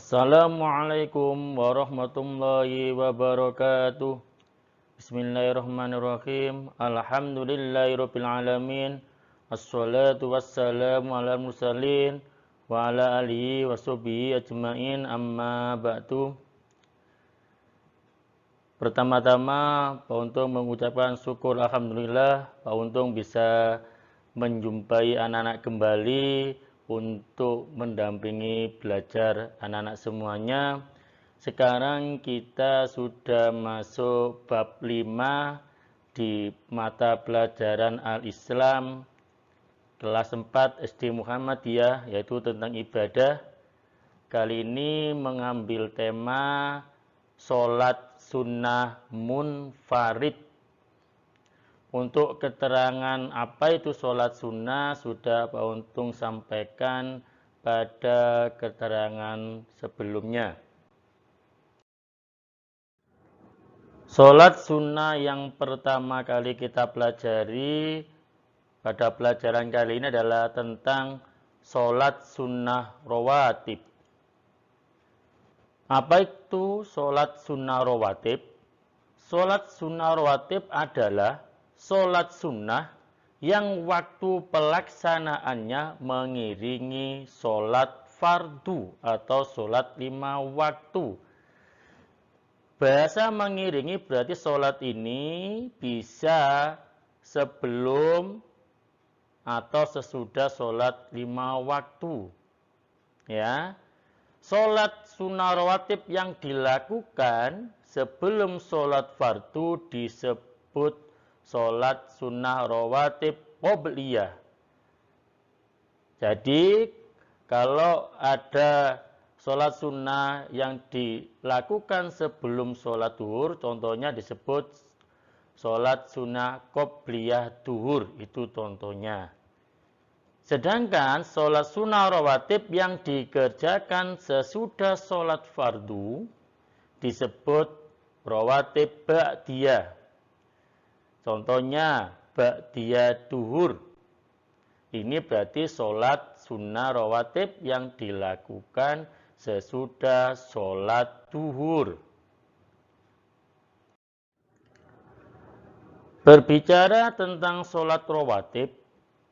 Assalamualaikum warahmatullahi wabarakatuh. Bismillahirrahmanirrahim. Alhamdulillahirabbil alamin. Assalatu wassalamu ala mursalin wa ala alihi washabihi ajmain, amma ba'du. Pertama-tama Pak Untung mengucapkan syukur alhamdulillah Pak Untung bisa menjumpai anak-anak kembali untuk mendampingi belajar anak-anak semuanya. Sekarang kita sudah masuk bab 5 di mata pelajaran Al-Islam kelas 4 SD Muhammadiyah, yaitu tentang ibadah. Kali ini mengambil tema sholat sunnah munfarid. Untuk keterangan apa itu sholat sunnah sudah Pak Untung sampaikan pada keterangan sebelumnya. Sholat sunnah yang pertama kali kita pelajari pada pelajaran kali ini adalah tentang sholat sunnah rawatib. Apa itu sholat sunnah rawatib? Sholat sunnah rawatib adalah sholat sunnah yang waktu pelaksanaannya mengiringi sholat fardu atau sholat 5 waktu. Bahasa mengiringi berarti sholat ini bisa sebelum atau sesudah sholat 5 waktu. Ya, sholat sunnah rawatib yang dilakukan sebelum sholat fardu disebut sholat sunnah rawatib qobliyah. Jadi kalau ada sholat sunnah yang dilakukan sebelum sholat duhur, contohnya disebut sholat sunnah qobliyah duhur, itu contohnya. Sedangkan sholat sunnah rawatib yang dikerjakan sesudah sholat fardu disebut rawatib ba'diyah. Contohnya ba'diyah duhur. Ini berarti sholat sunnah rawatib yang dilakukan sesudah sholat duhur. Berbicara tentang sholat rawatib,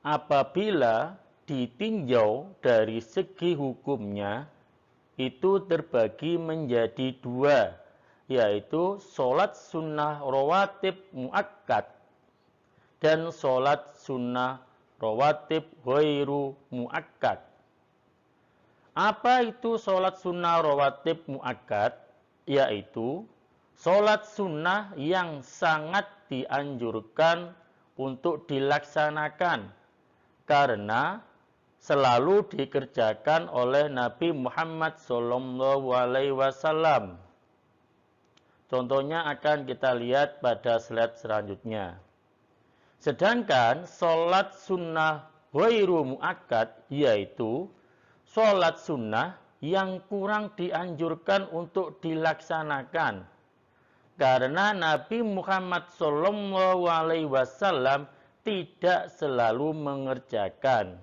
apabila ditinjau dari segi hukumnya, itu terbagi menjadi 2, yaitu sholat sunnah rawatib muakkad dan sholat sunnah rawatib ghairu muakkad. Apa itu sholat sunnah rawatib muakkad? Yaitu sholat sunnah yang sangat dianjurkan untuk dilaksanakan karena selalu dikerjakan oleh Nabi Muhammad SAW. Contohnya akan kita lihat pada slide selanjutnya. Sedangkan sholat sunnah ghairu muakkad yaitu sholat sunnah yang kurang dianjurkan untuk dilaksanakan karena Nabi Muhammad SAW tidak selalu mengerjakan.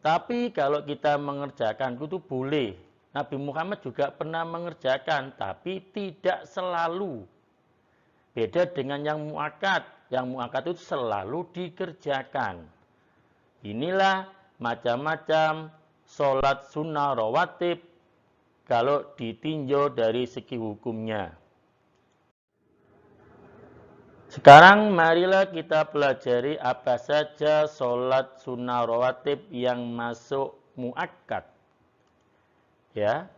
Tapi kalau kita mengerjakan itu boleh. Nabi Muhammad juga pernah mengerjakan, tapi tidak selalu. Beda dengan yang muakkad. Yang muakkad itu selalu dikerjakan. Inilah macam-macam sholat sunnah rawatib kalau ditinjau dari segi hukumnya. Sekarang marilah kita pelajari apa saja sholat sunnah rawatib yang masuk muakkad. Ya,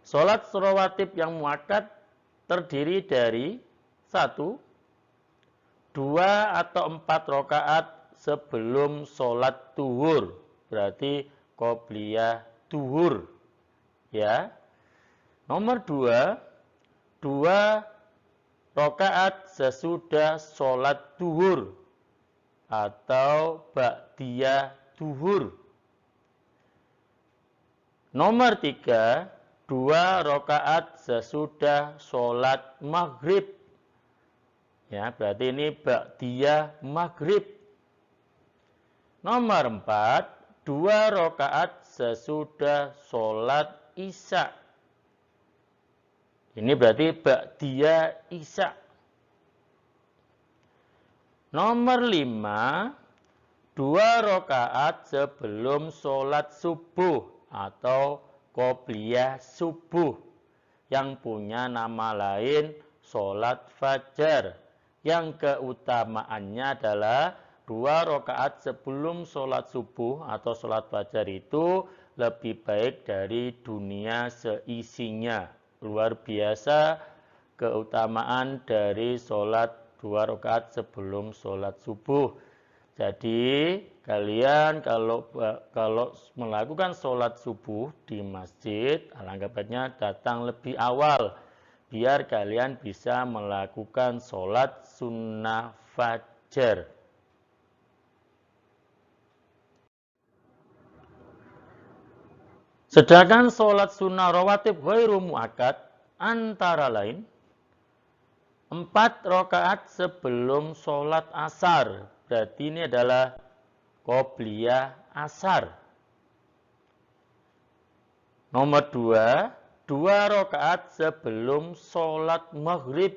sholat rawatib yang muakkad terdiri dari 1, 2 atau 4 rakaat sebelum sholat duhur, berarti qobliyah duhur. Ya. Nomor 2, 2 rakaat sesudah sholat duhur atau ba'diyah duhur. Nomor 3, 2 rakaat sesudah sholat maghrib. Ya, berarti ini ba'diyah maghrib. Nomor 4, 2 rakaat sesudah sholat isya. Ini berarti ba'diyah isya. Nomor 5, 2 rakaat sebelum sholat subuh atau qobliyah subuh yang punya nama lain sholat fajar. Yang keutamaannya adalah 2 rakaat sebelum sholat subuh atau sholat fajar itu lebih baik dari dunia seisinya. Luar biasa keutamaan dari sholat 2 rakaat sebelum sholat subuh. Jadi kalian kalau melakukan sholat subuh di masjid, alangkah baiknya datang lebih awal biar kalian bisa melakukan sholat sunnah fajar. Sedangkan sholat sunnah rawatib ghairu muakkad antara lain 4 rakaat sebelum sholat asar. Berarti ini adalah qobliyah asar. Nomor 2, 2 rakaat sebelum sholat maghrib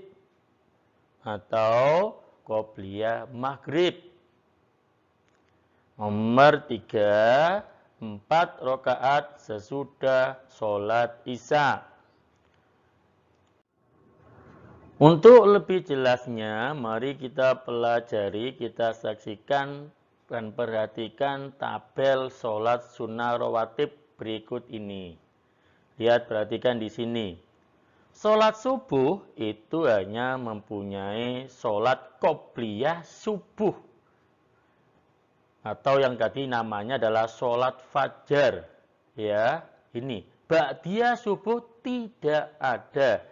atau qobliyah maghrib. Nomor 3, 4 rakaat sesudah sholat isya. Untuk lebih jelasnya, mari kita pelajari, kita saksikan dan perhatikan tabel sholat sunnah rawatib berikut ini. Lihat, perhatikan di sini. Sholat subuh itu hanya mempunyai sholat qobliyah subuh. Atau yang tadi namanya adalah sholat fajar. Ya, ini. Ba'diyah subuh tidak ada.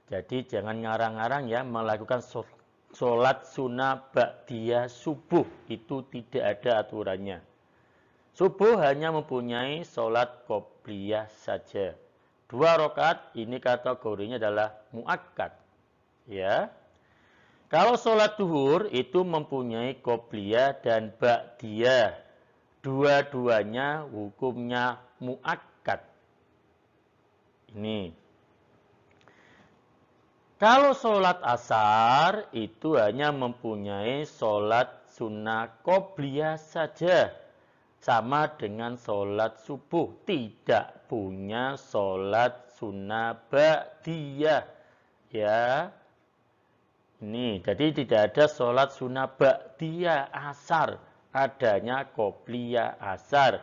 Jadi jangan ngarang-ngarang ya melakukan sholat sunnah ba'diyah subuh. Itu tidak ada aturannya. Subuh hanya mempunyai sholat qobliyah saja. 2 rakaat ini kategorinya adalah muakkad. Ya. Kalau sholat duhur itu mempunyai qobliyah dan ba'diyah. Dua-duanya hukumnya muakkad. Ini. Kalau sholat asar itu hanya mempunyai sholat sunnah qobliyah saja. Sama dengan sholat subuh. Tidak punya sholat sunnah ba'diyah. Ya. Ini, jadi tidak ada sholat sunnah ba'diyah asar. Adanya qobliyah asar.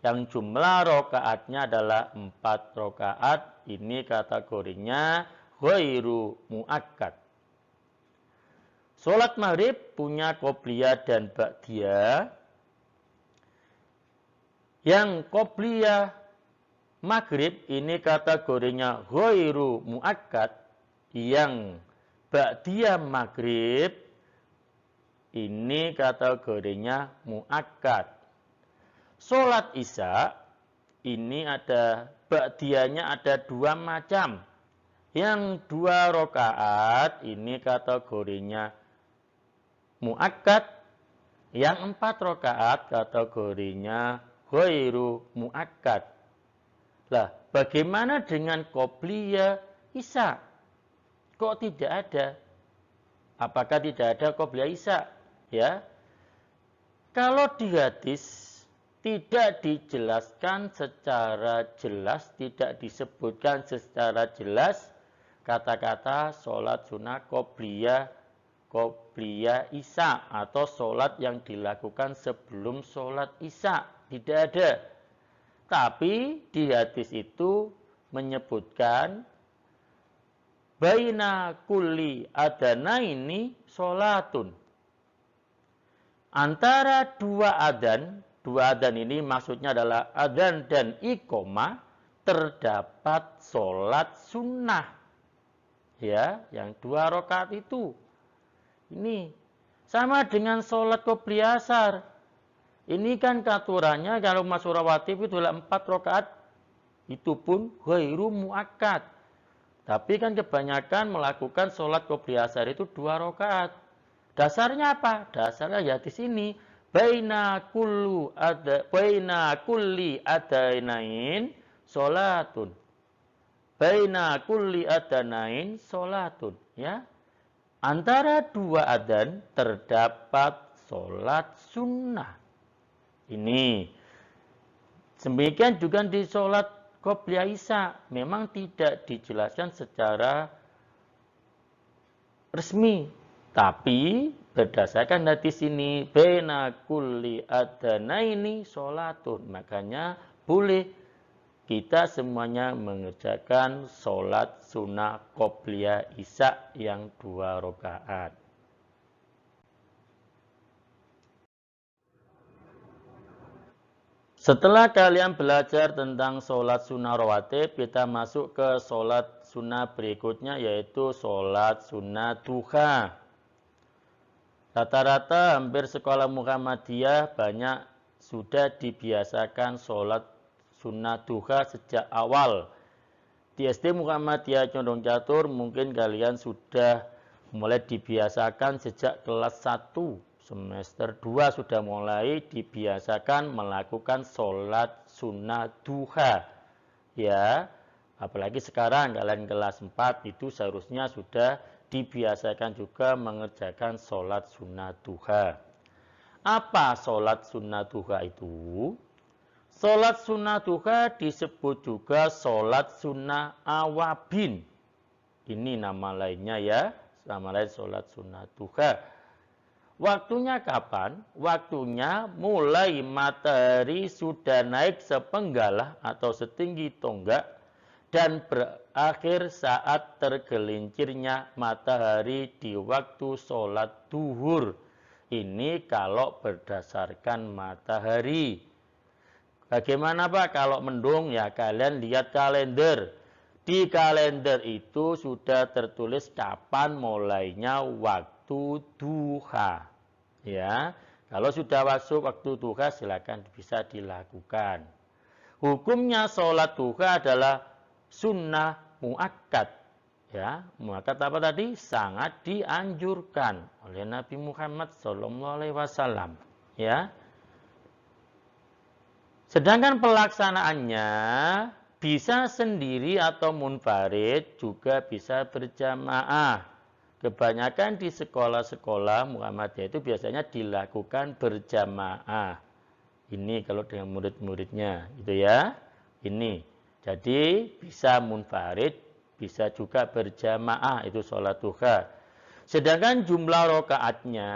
Yang jumlah rakaatnya adalah 4 rakaat. Ini kategorinya ghairu muakkad. Sholat maghrib punya qobliyah dan ba'diyah. Yang qobliyah maghrib ini kategorinya ghairu muakkad. Yang ba'diyah maghrib ini kategorinya muakkad. Sholat isya ini ada ba'diyahnya ada 2 macam. Yang 2 rakaat ini kategorinya muakkad. Yang 4 rakaat kategorinya ghairu muakkad. Lah, bagaimana dengan qobliyah isya? Kok tidak ada? Apakah tidak ada qobliyah isya? Ya. Kalau di hadis tidak dijelaskan secara jelas, tidak disebutkan secara jelas kata-kata sholat sunnah qobliyah isya atau sholat yang dilakukan sebelum sholat isya. Tidak ada. Tapi di hadis itu menyebutkan baina kulli adanaini sholatun. Antara 2 adzan ini maksudnya adalah adzan dan iqomah terdapat sholat sunnah. Ya, yang 2 rakaat itu. Ini sama dengan sholat qobliyah asar. Ini kan aturannya kalau masuk rawatib itu adalah 4 rakaat. Itu pun ghairu muakkad. Tapi kan kebanyakan melakukan sholat qobliyah asar itu 2 rakaat. Dasarnya apa? Dasarnya ya di sini. Baina kulli adainain sholatun. baina kulli adanain sholatun. Ya. Antara dua adzan terdapat sholat sunnah. Ini. Demikian juga di sholat qobliyah isya. Memang tidak dijelaskan secara resmi. Tapi berdasarkan hadis ini, baina kulli adanaini sholatun. Makanya boleh kita semuanya mengerjakan sholat sunnah qobliyah isya yang 2 rakaat. Setelah kalian belajar tentang sholat sunnah rawatib, kita masuk ke sholat sunnah berikutnya, yaitu sholat sunnah duha. Rata-rata hampir sekolah Muhammadiyah banyak sudah dibiasakan sholat sunnah duha sejak awal. Di SD Muhammadiyah Condong Catur mungkin kalian sudah mulai dibiasakan sejak kelas 1. Semester 2 sudah mulai dibiasakan melakukan sholat sunnah duha. Ya, apalagi sekarang kalian kelas 4 itu seharusnya sudah dibiasakan juga mengerjakan sholat sunnah duha. Apa sholat sunnah duha itu? Sholat sunnah duha disebut juga sholat sunnah awabin. Ini nama lainnya ya, nama lain sholat sunnah duha. Waktunya kapan? Waktunya mulai matahari sudah naik sepenggalah atau setinggi tonggak dan berakhir saat tergelincirnya matahari di waktu sholat duhur. Ini kalau berdasarkan matahari. Bagaimana Pak kalau mendung? Ya kalian lihat kalender. Di kalender itu sudah tertulis kapan mulainya waktu duha. Ya, kalau sudah masuk waktu duha silakan bisa dilakukan. Hukumnya sholat duha adalah sunnah muakkad. Ya, muakkad apa tadi? Sangat dianjurkan oleh Nabi Muhammad SAW. Ya. Sedangkan pelaksanaannya bisa sendiri atau munfarid, juga bisa berjamaah. Kebanyakan di sekolah-sekolah Muhammadiyah itu biasanya dilakukan berjamaah. Ini kalau dengan murid-muridnya, gitu ya. Ini. Jadi bisa munfarid, bisa juga berjamaah, itu sholat duha. Sedangkan jumlah rokaatnya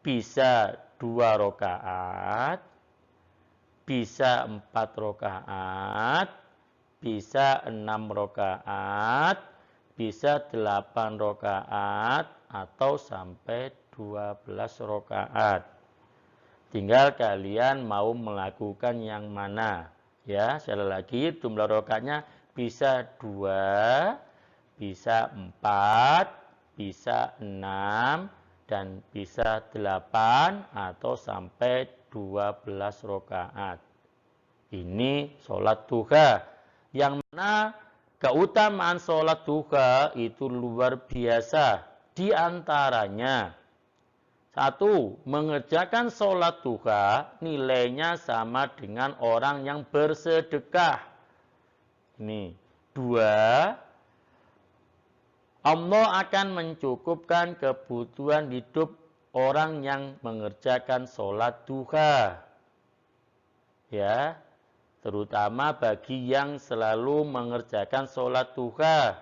bisa 2 rokaat, bisa 4 rakaat, bisa 6 rakaat, bisa 8 rakaat, atau sampai 12 rakaat. Tinggal kalian mau melakukan yang mana. Ya, sekali lagi jumlah rakaatnya bisa 2, bisa 4, bisa 6, dan bisa 8 atau sampai 12 rakaat. Ini sholat duha. Yang mana keutamaan sholat duha itu luar biasa. Di antaranya, 1. Mengerjakan sholat duha nilainya sama dengan orang yang bersedekah. Ini. 2. Allah akan mencukupkan kebutuhan hidup orang yang mengerjakan sholat duha. Ya, terutama bagi yang selalu mengerjakan sholat duha.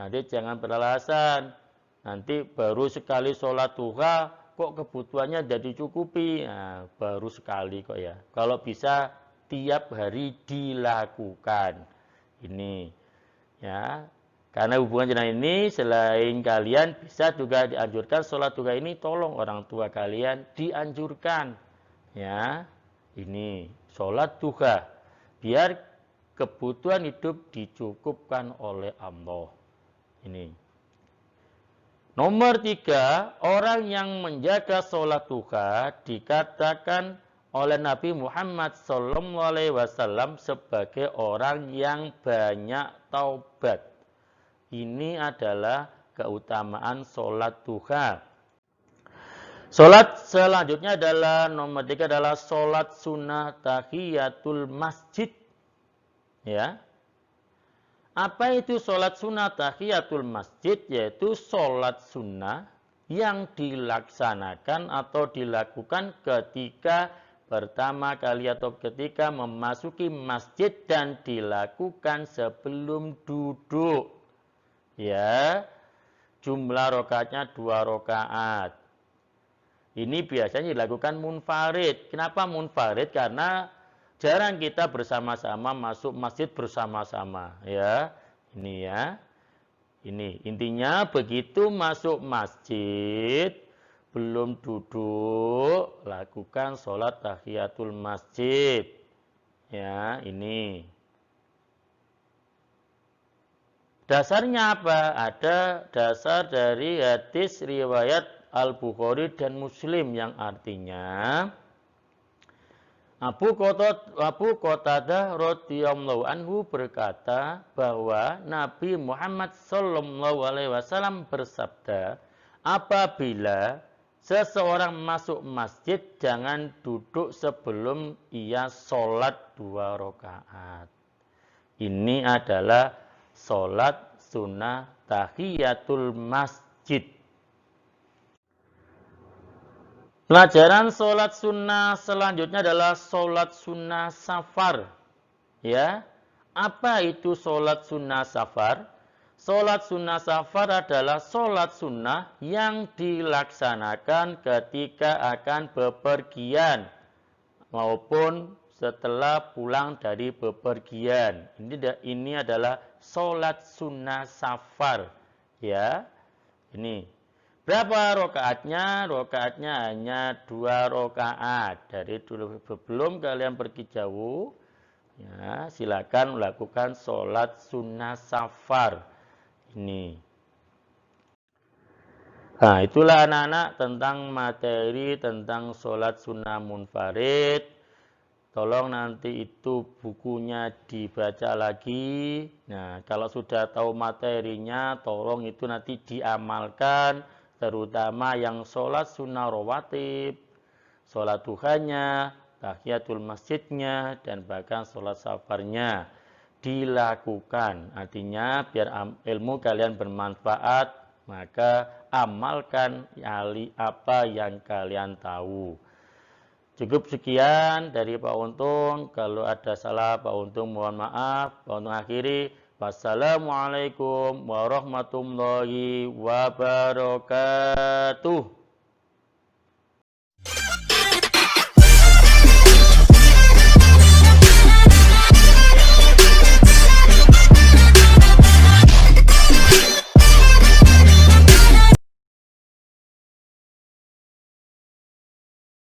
Nanti jangan beralasan, nanti baru sekali sholat duha, kok kebutuhannya jadi cukupi. Nah, baru sekali kok ya. Kalau bisa tiap hari dilakukan. Ini, ya. Karena hubungan dengan ini, selain kalian bisa juga dianjurkan sholat duha ini, tolong orang tua kalian dianjurkan. Ya, ini sholat duha. Biar kebutuhan hidup dicukupkan oleh Allah. Ini. Nomor 3, orang yang menjaga sholat duha dikatakan oleh Nabi Muhammad SAW sebagai orang yang banyak taubat. Ini adalah keutamaan sholat duha. Sholat selanjutnya adalah nomor 3 adalah sholat sunnah tahiyatul masjid. Ya. Apa itu sholat sunnah tahiyatul masjid? Yaitu sholat sunnah yang dilaksanakan atau dilakukan ketika pertama kali atau ketika memasuki masjid dan dilakukan sebelum duduk. Ya, jumlah rakaatnya 2 rakaat. Ini biasanya dilakukan munfarid. Kenapa munfarid? Karena jarang kita bersama-sama masuk masjid bersama-sama, ya. Ini ya. Ini intinya begitu masuk masjid belum duduk lakukan sholat tahiyatul masjid. Ya, ini. Dasarnya apa? Ada dasar dari hadis riwayat Al-Bukhari dan Muslim yang artinya Abu Qatadah radhiyallahu anhu berkata bahwa Nabi Muhammad sallallahu alaihi wasallam bersabda, apabila seseorang masuk masjid jangan duduk sebelum ia sholat 2 rakaat. Ini adalah sholat sunnah tahiyatul masjid. Pelajaran sholat sunnah selanjutnya adalah sholat sunnah safar. Ya, apa itu sholat sunnah safar? Sholat sunnah safar adalah sholat sunnah yang dilaksanakan ketika akan bepergian maupun setelah pulang dari bepergian. Ini adalah sholat sunnah safar. Ya, ini. Berapa rokaatnya? Rokaatnya hanya 2 rokaat. Dari dulu sebelum kalian pergi jauh, ya, silakan melakukan sholat sunnah safar. Ini. Nah, itulah anak-anak tentang materi tentang sholat sunnah munfarid. Tolong nanti itu bukunya dibaca lagi. Nah, kalau sudah tahu materinya, tolong itu nanti diamalkan. Terutama yang sholat sunnah rawatib, sholat duhanya, tahiyatul masjidnya, dan bahkan sholat safarnya dilakukan. Artinya biar ilmu kalian bermanfaat, maka amalkan apa yang kalian tahu. Cukup sekian dari Pak Untung. Kalau ada salah Pak Untung mohon maaf. Pak Untung akhiri. Wassalamualaikum warahmatullahi wabarakatuh.